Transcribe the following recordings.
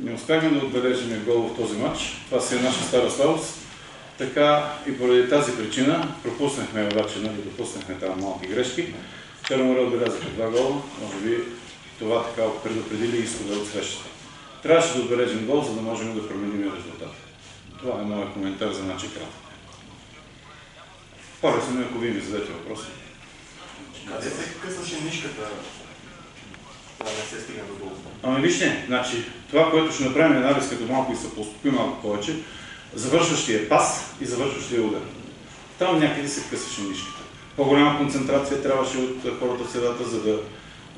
Не успяхме да отбележим гол в този матч. Това си е наша стара слабост. Така и поради тази причина пропуснахме обаче, допуснахме там малки грешки. Черноморе отбелязаха 2 гола. Може би това така предупредили изхода от срещата. Трябваше да отбележим гол, за да можем да променим резултата. Това е моят коментар за начи кратък. По-лесно, ако вие ми зададете въпроси. Къде се късаше нишката, да не се стигне до гол? Ами вижте, значи, това, което ще направим анализ, като малко и се поуспокои малко повече, завършващия пас и завършващия удар. Там някъде се късаше нишката. По-голяма концентрация трябваше от хората в средата,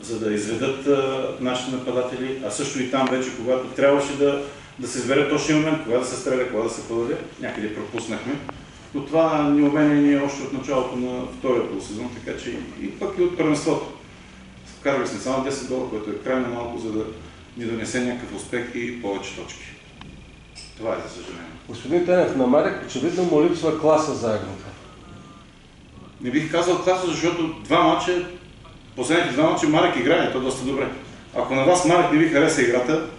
за да изведат нашите нападатели, а също и там вече, когато трябваше да се избере точния момент, кога да се стреля, кога да се подаде, някъде пропуснахме. Но това ни умение е още от началото на втория полусезон, така че и пък и от първенството. Вкарали сме само 10 гола, което е крайно малко, за да ни донесе някакъв успех и повече точки. Това е за съжаление. Господин Тенев, на Марек очевидно му липсва класа заедно. Не бих казал класа, защото последните 2 мача Марек играе, то доста добре. Ако на вас Марек не ви хареса играта,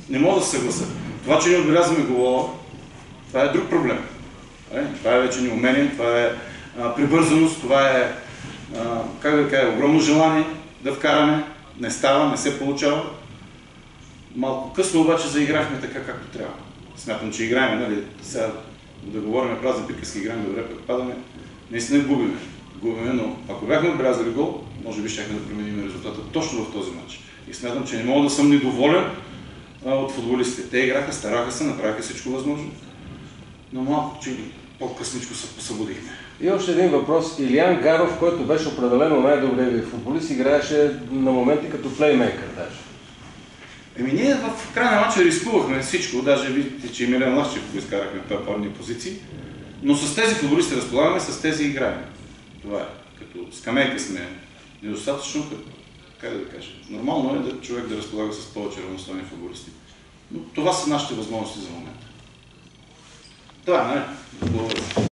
не мога да се съглася. Това, че не отбелязваме гола, това е друг проблем. Това е вече неумение, това е прибързаност, това е, как да кажа, огромно желание да вкараме. Не става, не се получава. Малко късно обаче заиграхме така, както трябва. Смятам, че играем, нали, сега да говорим празни приказки, играем добре, пък падаме. Наистина губиме, но ако бяхме отбелязали гол, може би щяхме да променим резултата точно в този матч. И смятам, че не мога да съм недоволен от футболистите. Те играха, стараха се, направиха всичко възможно, но малко, че по-късничко се посъбудихме. И още един въпрос. Илиян Гаров, който беше определено най-добрият ви футболист, играеше на моменти като плеймейкър даже. Ние в края на матча рискувахме всичко, даже видите, че и Милен Лахчев го изкарахме в първни позиции, но с тези футболисти разполагаме, с тези играем. Това е. Като скамейка сме недостатъчно, как да кажа. Нормално е да човек да разполага с повече равностойни футболисти. Но това са нашите възможности за момента. Това е, не? Благодаря.